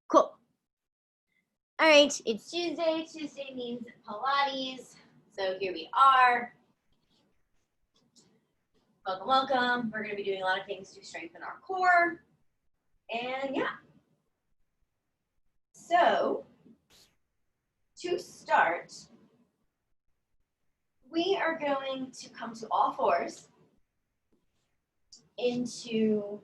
Cool. All right, it's Tuesday. Tuesday means Pilates. So here we are. Welcome, welcome. We're going to be doing a lot of things to strengthen our core. And yeah. So to start, we are going to come to all fours into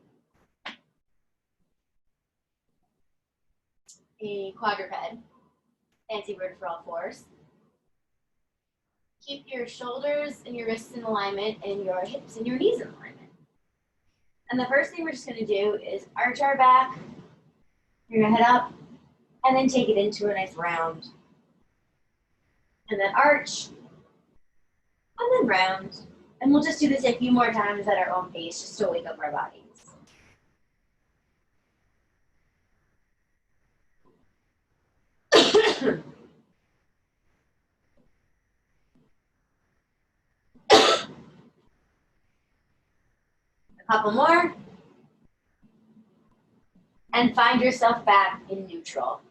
a quadruped. Fancy word for all fours. Keep your shoulders and your wrists in alignment and your hips and your knees in alignment. And the first thing we're just going to do is arch our back, bring our head up, and then take it into a nice round. And then arch, and then round. And we'll just do this a few more times at our own pace just to wake up our bodies. A couple more. And find yourself back in neutral.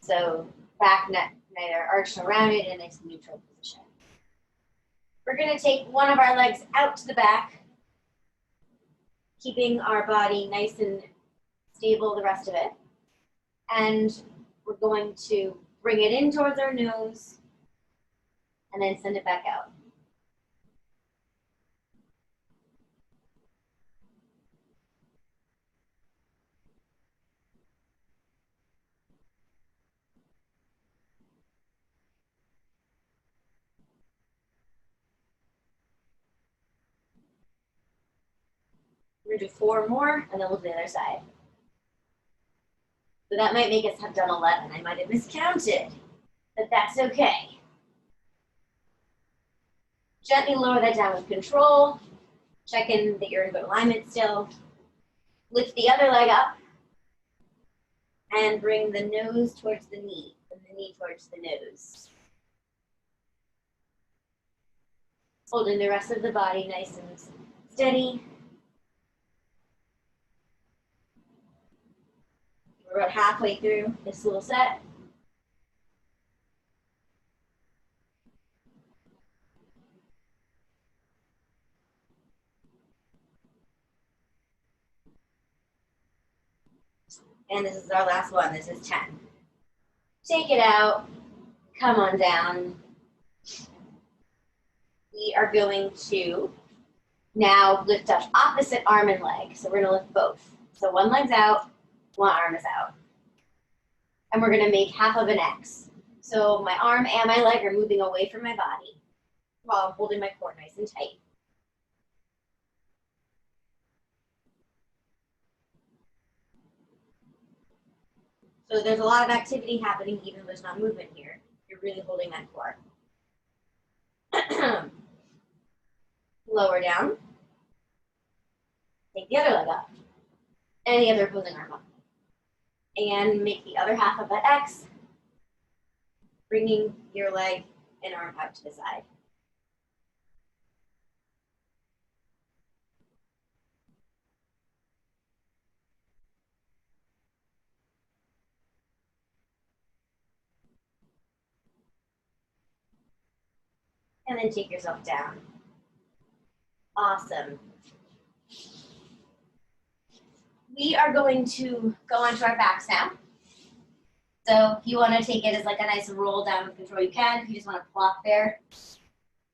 So back neither arched nor rounded in its neutral position. We're going to take one of our legs out to the back, keeping our body nice and stable the rest of it. And we're going to bring it in towards our nose and then send it back out. We're going to do 4 more, and then we'll do the other side. So that might make us have done 11. I might have miscounted, but that's okay. Gently lower that down with control. Check in that you're in good alignment still. Lift the other leg up, and bring the nose towards the knee, and the knee towards the nose. Holding the rest of the body nice and steady. We're about halfway through this little set. And this is our last one. This is 10. Take it out. Come on down. We are going to now lift up opposite arm and leg. So we're going to lift both. So one leg's out, one arm is out. And we're going to make half of an X. So my arm and my leg are moving away from my body while I'm holding my core nice and tight. So there's a lot of activity happening even though there's not movement here. You're really holding that core. Lower down. Take the other leg up. And the other opposing arm up. And make the other half of that X, bringing your leg and arm out to the side. And then take yourself down. Awesome. We are going to go onto our backs now. So if you want to take it as like a nice roll down with control, you can. If you just want to plop there.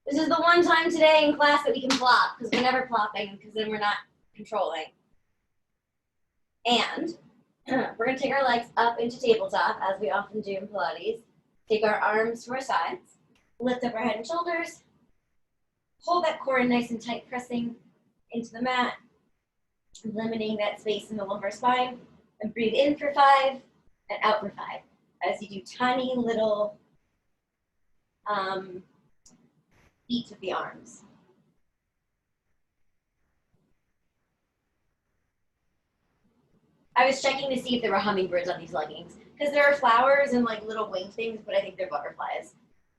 This is the one time today in class that we can plop, because we're never plopping, because then we're not controlling. And we're going to take our legs up into tabletop, as we often do in Pilates. Take our arms to our sides. Lift up our head and shoulders. Hold that core in nice and tight, pressing into the mat. Limiting that space in the lumbar spine. And breathe in for 5 and out for 5. As you do tiny little beats with the arms. I was checking to see if there were hummingbirds on these leggings. Because there are flowers and like little wing things, but I think they're butterflies.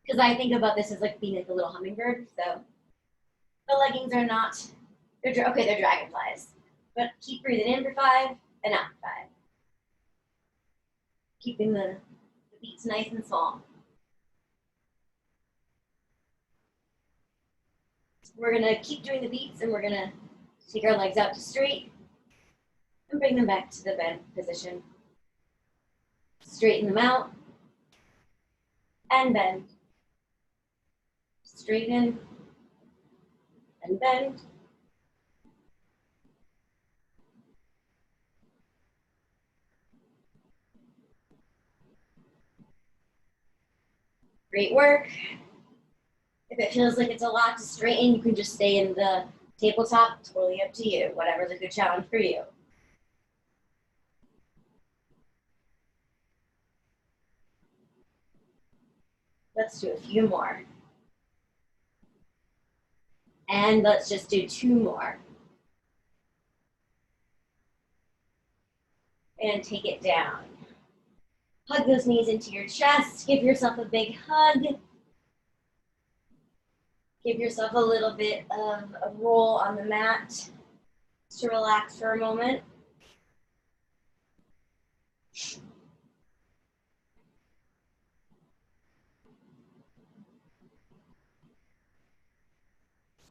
Because I think about this as like being like a little hummingbird. So the leggings are not, they're dragonflies. But keep breathing in for 5 and out for 5. keeping the beats nice and small. We're gonna keep doing the beats and we're gonna take our legs out to straight and bring them back to the bend position. Straighten them out and bend. Straighten and bend. Great work. If it feels like it's a lot to straighten, you can just stay in the tabletop, totally up to you, whatever's a good challenge for you. Let's do a few more. And let's just do 2 more. And take it down. Hug those knees into your chest. Give yourself a big hug. Give yourself a little bit of a roll on the mat to relax for a moment.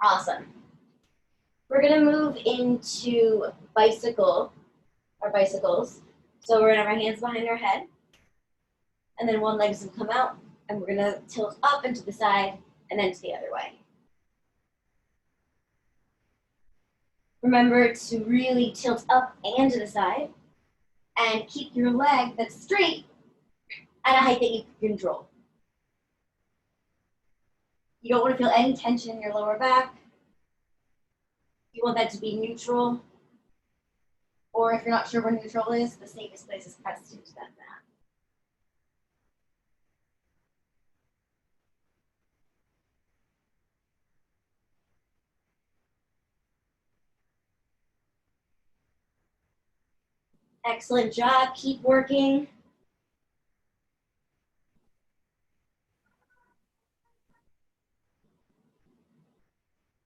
Awesome. We're gonna move into bicycles. So we're gonna have our hands behind our head. And then one leg's gonna come out and we're gonna tilt up and to the side and then to the other way. Remember to really tilt up and to the side and keep your leg that's straight at a height that you can control. You don't want to feel any tension in your lower back. You want that to be neutral. Or if you're not sure where neutral is, the safest place is pressed into that mat. Excellent job. Keep working.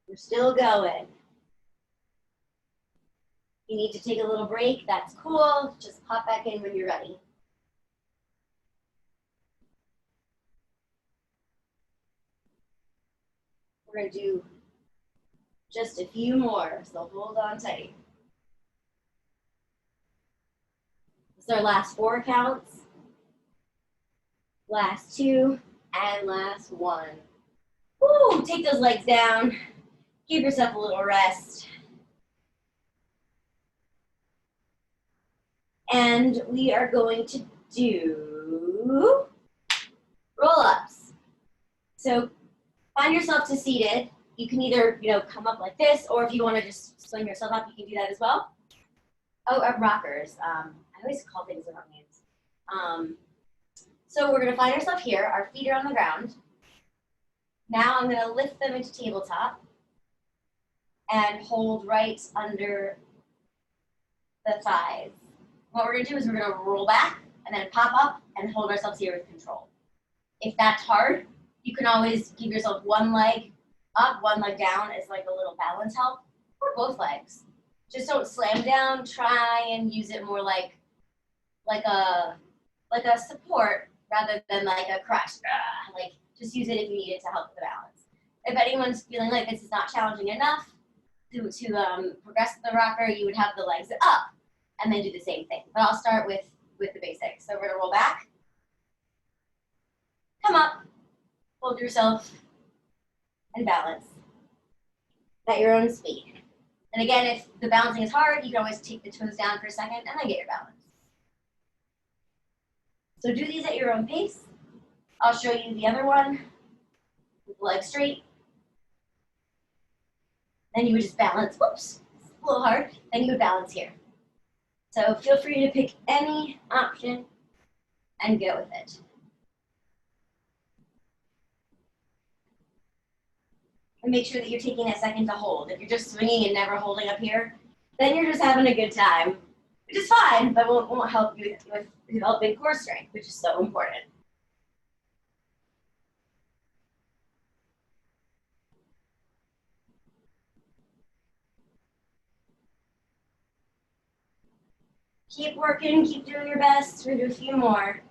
We're still going. You need to take a little break. That's cool. Just pop back in when you're ready. We're going to do just a few more, so hold on tight. This is our last 4 counts. Last 2 and last 1. Woo, take those legs down. Give yourself a little rest. And we are going to do roll-ups. So find yourself to seated. You can either, come up like this, or if you want to just swing yourself up, you can do that as well. Oh, rockers. I always call things the wrong names. So we're going to find ourselves here. Our feet are on the ground. Now I'm going to lift them into tabletop and hold right under the thighs. What we're going to do is we're going to roll back and then pop up and hold ourselves here with control. If that's hard, you can always give yourself one leg up, one leg down as like a little balance help, or both legs. Just don't slam down. Try and use it more like a support rather than like a crush. Like just use it if you need it to help with the balance. If anyone's feeling like this is not challenging enough to progress the rocker, you would have the legs up and then do the same thing. But I'll start with the basics. So we're gonna roll back, come up, hold yourself, and balance at your own speed. And again, if the balancing is hard, you can always take the toes down for a second and then get your balance. So do these at your own pace. I'll show you the other one with the legs straight. Then you would just balance, whoops, it's a little hard. Then you would balance here. So feel free to pick any option and go with it. And make sure that you're taking a second to hold. If you're just swinging and never holding up here, then you're just having a good time, which is fine, but won't help you with developing core strength, which is so important. Keep working, keep doing your best. We're gonna do a few more.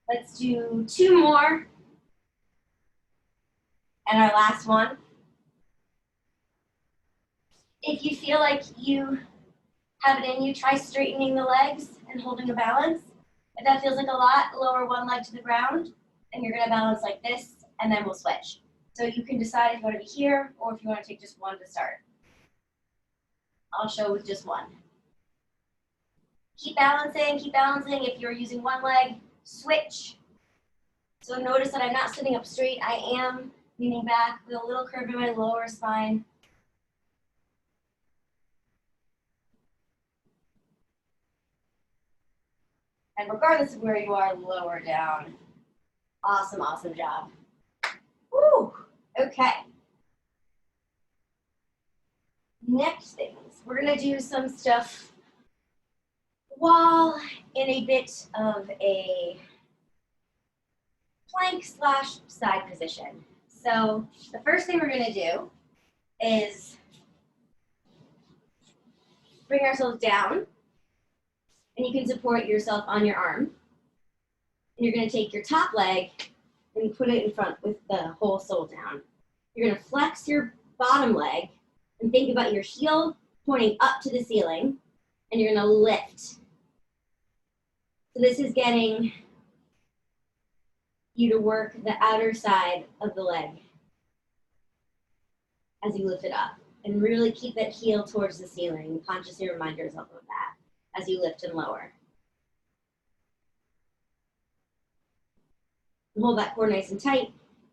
Let's do 2 more. And our last one. If you feel like you have it in you, try straightening the legs and holding a balance. If that feels like a lot, lower one leg to the ground, and you're gonna balance like this, and then we'll switch. So you can decide if you wanna be here, or if you wanna take just one to start. I'll show with just one. Keep balancing, keep balancing. If you're using one leg, switch. So notice that I'm not sitting up straight, I am leaning back with a little curve in my lower spine. And regardless of where you are, lower down. Awesome, awesome job. Woo, okay. Next things, we're gonna do some stuff while in a bit of a plank slash side position. So the first thing we're gonna do is bring ourselves down, and you can support yourself on your arm. And you're gonna take your top leg and put it in front with the whole sole down. You're gonna flex your bottom leg and think about your heel pointing up to the ceiling, and you're gonna lift. So this is getting you to work the outer side of the leg as you lift it up. And really keep that heel towards the ceiling. Consciously remind yourself of that as you lift and lower. And hold that core nice and tight.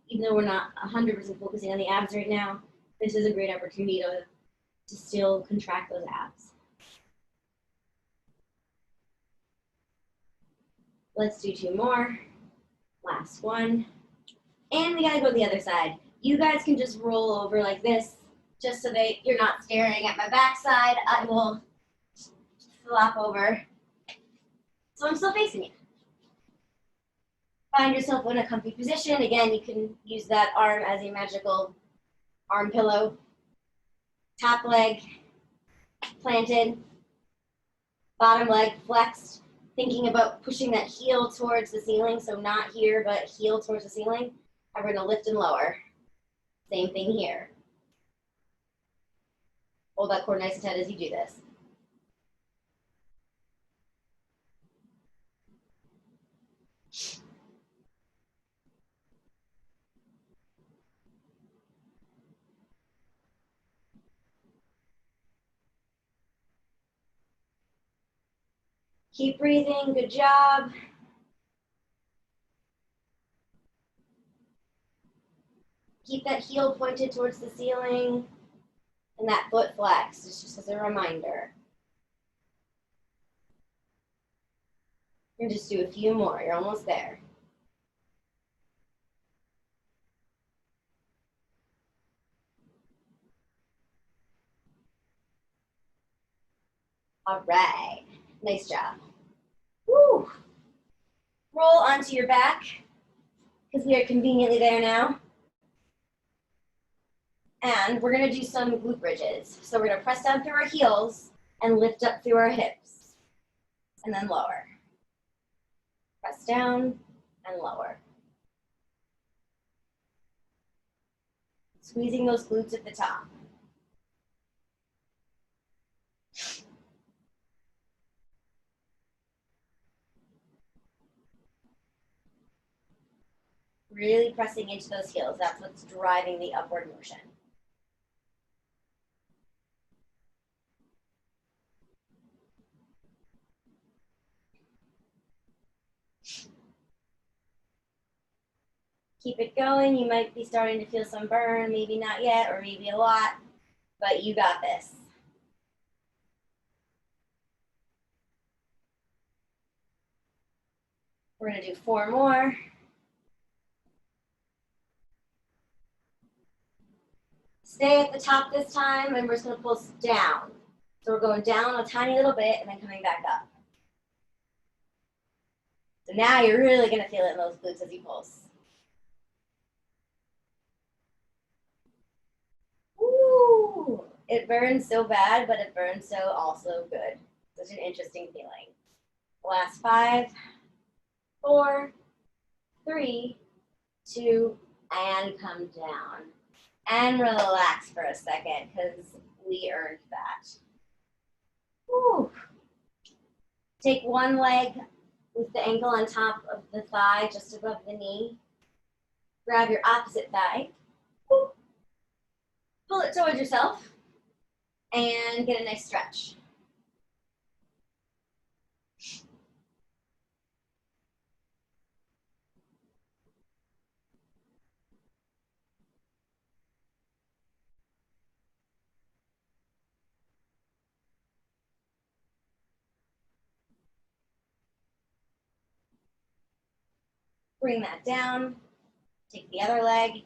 Even though we're not 100% focusing on the abs right now, this is a great opportunity to still contract those abs. Let's do 2 more. Last one. And we gotta go to the other side. You guys can just roll over like this, just so that you're not staring at my backside. I will flop over. So I'm still facing you. Find yourself in a comfy position. Again, you can use that arm as a magical arm pillow. Top leg planted, bottom leg flexed, thinking about pushing that heel towards the ceiling, so not here, but heel towards the ceiling. And we're gonna lift and lower. Same thing here. Hold that core nice and tight as you do this. Keep breathing, good job. Keep that heel pointed towards the ceiling and that foot flexed, just as a reminder. And just do a few more, you're almost there. All right, nice job. Woo. Roll onto your back, because we are conveniently there now. And we're gonna do some glute bridges. So we're gonna press down through our heels and lift up through our hips, and then lower. Press down and lower. Squeezing those glutes at the top. Really pressing into those heels. That's what's driving the upward motion. Keep it going. You might be starting to feel some burn, maybe not yet, or maybe a lot, but you got this. We're gonna do 4 more. Stay at the top this time, and we're just gonna pull down. So we're going down a tiny little bit and then coming back up. So now you're really gonna feel it in those glutes as you pulse. Ooh, it burns so bad, but it burns so also good. Such an interesting feeling. Last 5, 4, 3, 2, and come down. And relax for a second because we earned that. Whew. Take one leg with the ankle on top of the thigh, just above the knee. Grab your opposite thigh. Whew. Pull it towards yourself and get a nice stretch. Bring that down. Take the other leg,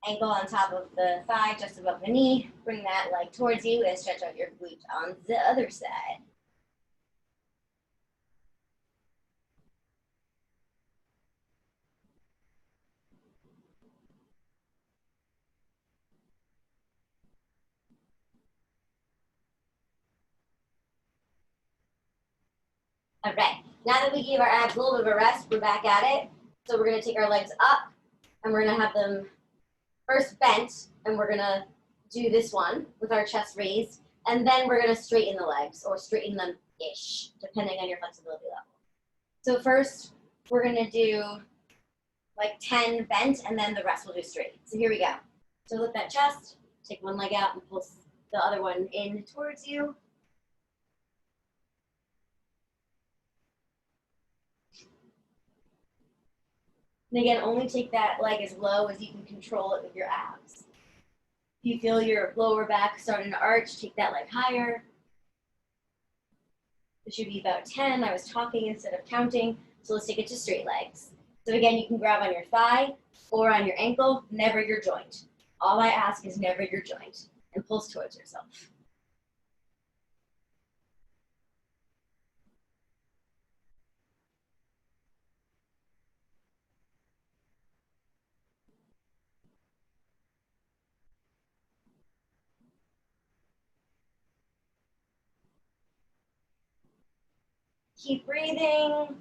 ankle on top of the thigh, just above the knee. Bring that leg towards you and stretch out your glute on the other side. All right, now that we gave our abs a little bit of a rest, we're back at it. So we're gonna take our legs up and we're gonna have them first bent, and we're gonna do this one with our chest raised, and then we're gonna straighten the legs, or straighten them-ish, depending on your flexibility level. So first, we're gonna do like 10 bent, and then the rest we'll do straight. So here we go. So lift that chest, take one leg out and pull the other one in towards you. And again, only take that leg as low as you can control it with your abs. If you feel your lower back starting to arch, take that leg higher. It should be about 10. I was talking instead of counting. So let's take it to straight legs. So again, you can grab on your thigh or on your ankle, never your joint. All I ask is never your joint, and pulse towards yourself. Keep breathing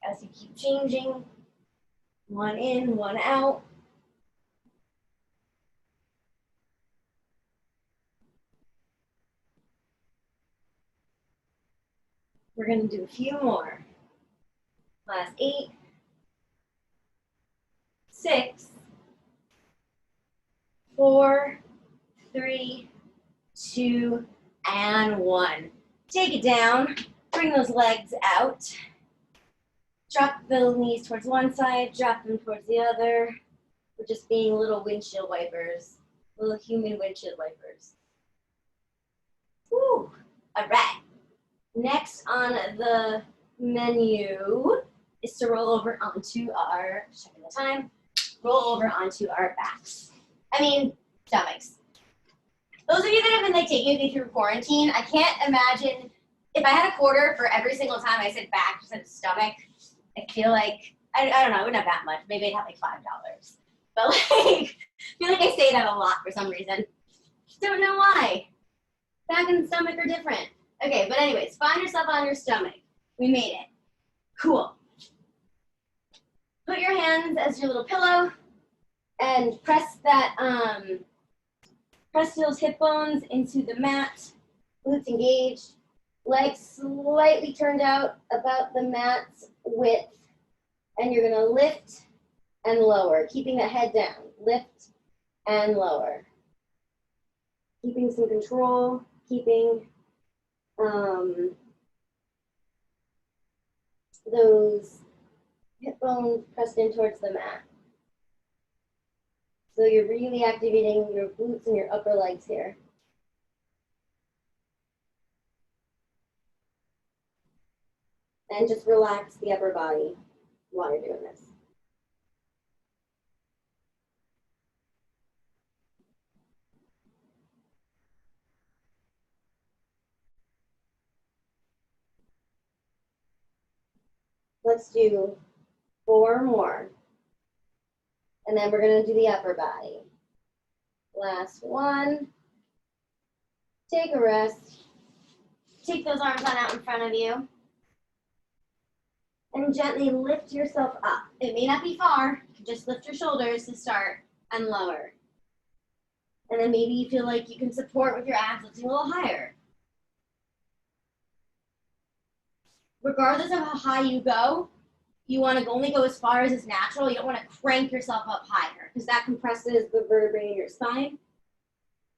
as you keep changing. One in, one out. We're gonna do a few more. Last 8, 6, 4, 3, 2, and 1. Take it down, bring those legs out. Drop the knees towards one side, drop them towards the other. We're just being little windshield wipers, little human windshield wipers. Woo! All right. Next on the menu is to roll over onto our, checking the time, roll over onto our backs. Stomachs. Those of you that have been like taking me through quarantine, I can't imagine if I had a quarter for every single time I said back, just said stomach. I feel like, I don't know, I wouldn't have that much. Maybe I'd have like $5. But like, I feel like I say that a lot for some reason. Don't know why. Back and stomach are different. Okay, but anyways, find yourself on your stomach. We made it. Cool. Put your hands as your little pillow and press that, press those hip bones into the mat. Glutes engaged. Legs slightly turned out about the mat's width. And you're gonna lift and lower, keeping the head down. Lift and lower. Keeping some control, keeping those hip bones pressed in towards the mat. So you're really activating your glutes and your upper legs here. And just relax the upper body while you're doing this. Let's do 4 more. And then we're gonna do the upper body. Last one. Take a rest. Take those arms on out in front of you. And gently lift yourself up. It may not be far, just lift your shoulders to start and lower. And then maybe you feel like you can support with your abs lifting a little higher. Regardless of how high you go, you want to only go as far as is natural. You don't want to crank yourself up higher because that compresses the vertebrae in your spine.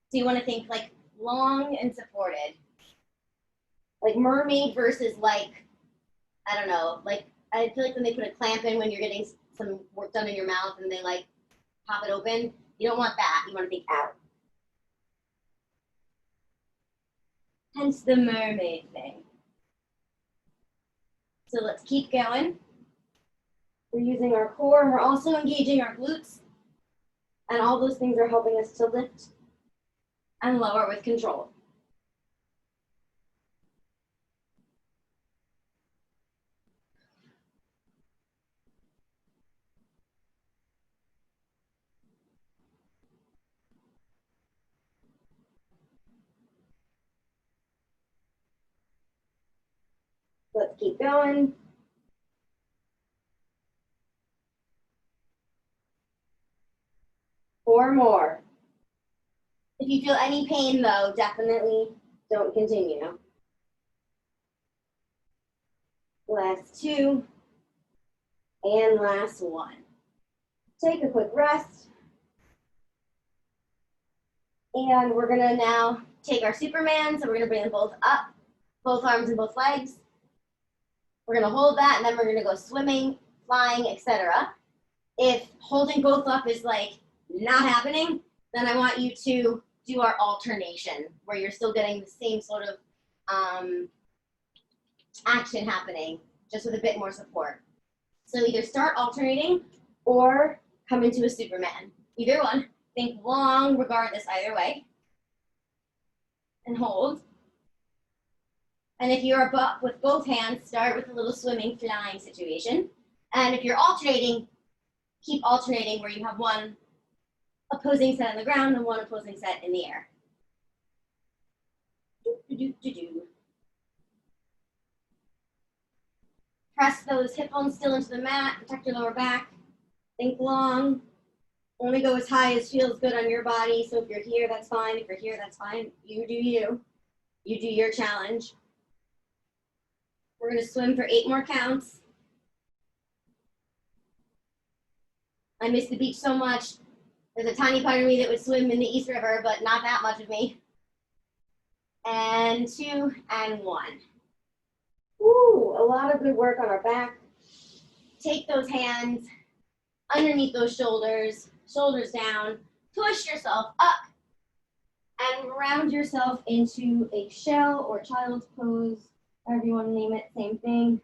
So you want to think like long and supported. Like mermaid versus like, I don't know, like I feel like when they put a clamp in when you're getting some work done in your mouth and they like pop it open, you don't want that. You want to think out. Hence the mermaid thing. So let's keep going. We're using our core and we're also engaging our glutes. And all those things are helping us to lift and lower with control. Let's keep going. Four more. If you feel any pain though, definitely don't continue. Last 2. And last 1. Take a quick rest. And we're gonna now take our Superman. So we're gonna bring them both up, both arms and both legs. We're gonna hold that and then we're gonna go swimming, flying, etc. If holding both up is like not happening, then I want you to do our alternation where you're still getting the same sort of action happening, just with a bit more support. So either start alternating or come into a Superman. Either one. Think long regardless either way. And hold. And if you're up with both hands, start with a little swimming, flying situation. And if you're alternating, keep alternating where you have one opposing set on the ground and one opposing set in the air. Press those hip bones still into the mat, protect your lower back. Think long. Only go as high as feels good on your body. So if you're here, that's fine. If you're here, that's fine. You do you. You do your challenge. We're gonna swim for 8 more counts. I miss the beach so much. There's a tiny part of me that would swim in the East River, but not that much of me. And 2 and 1. Ooh, a lot of good work on our back. Take those hands underneath those shoulders, shoulders down. Push yourself up and round yourself into a shell or child's pose, however you want to name it, same thing.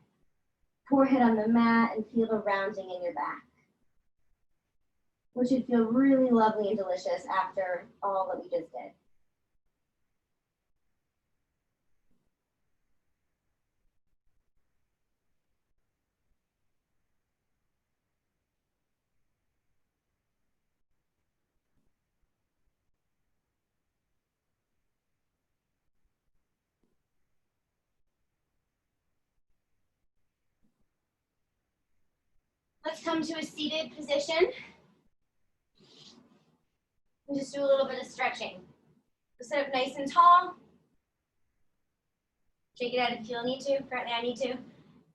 Forehead on the mat and feel the rounding in your back, which should feel really lovely and delicious after all that we just did. Let's come to a seated position. And just do a little bit of stretching. So sit up nice and tall. Shake it out if you need to. Currently I need to.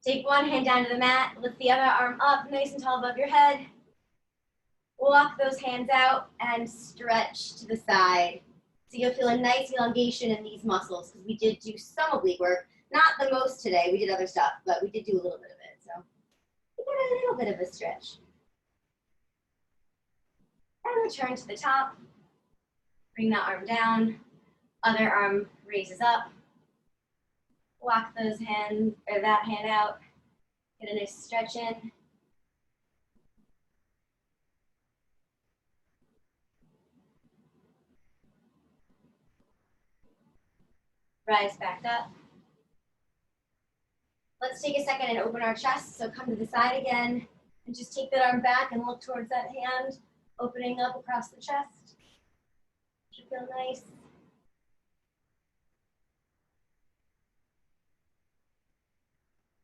Take one hand down to the mat. Lift the other arm up nice and tall above your head. Walk those hands out and stretch to the side. So you'll feel a nice elongation in these muscles because we did do some oblique work. Not the most today. We did other stuff, but we did do a little bit of it. So we got a little bit of a stretch. And return to the top. Bring that arm down. Other arm raises up. Walk those hands, or that hand out. Get a nice stretch in. Rise back up. Let's take a second and open our chest. So come to the side again and just take that arm back and look towards that hand, opening up across the chest. Should feel nice.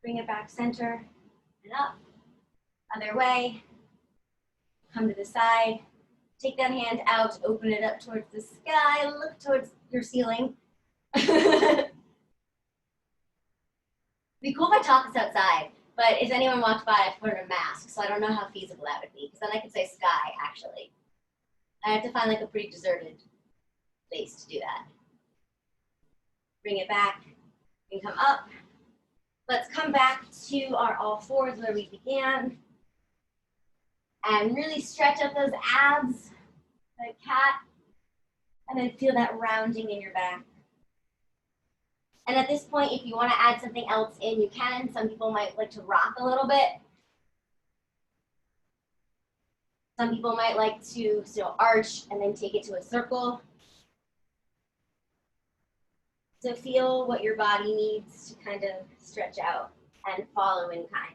Bring it back center and up. Other way. Come to the side. Take that hand out, open it up towards the sky, look towards your ceiling. It'd be cool if I taught this outside, but if anyone walked by, I have to put on a mask, so I don't know how feasible that would be, because then I could say sky, actually. I have to find like a pretty deserted place to do that. Bring it back and come up. Let's come back to our all fours where we began. And really stretch up those abs, like a cat. And then feel that rounding in your back. And at this point, if you want to add something else in, you can. Some people might like to rock a little bit. Some people might like to arch and then take it to a circle. So feel what your body needs to kind of stretch out and follow in kind.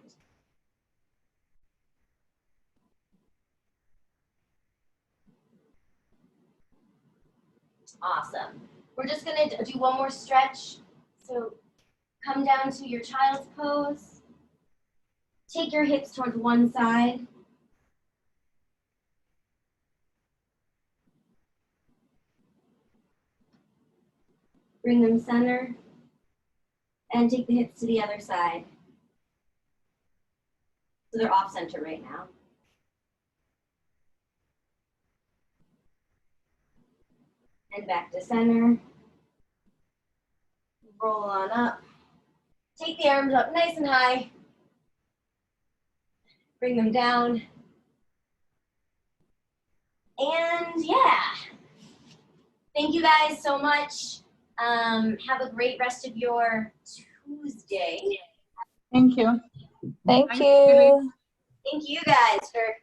Awesome. We're just going to do one more stretch. So come down to your child's pose. Take your hips towards one side. Bring them center. And take the hips to the other side. So they're off center right now. And back to center. Roll on up. Take the arms up nice and high. Bring them down. And yeah. Thank you guys so much. Have a great rest of your Tuesday. Thank you. Thank you. Thank you guys for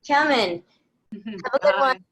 coming. Have a good one.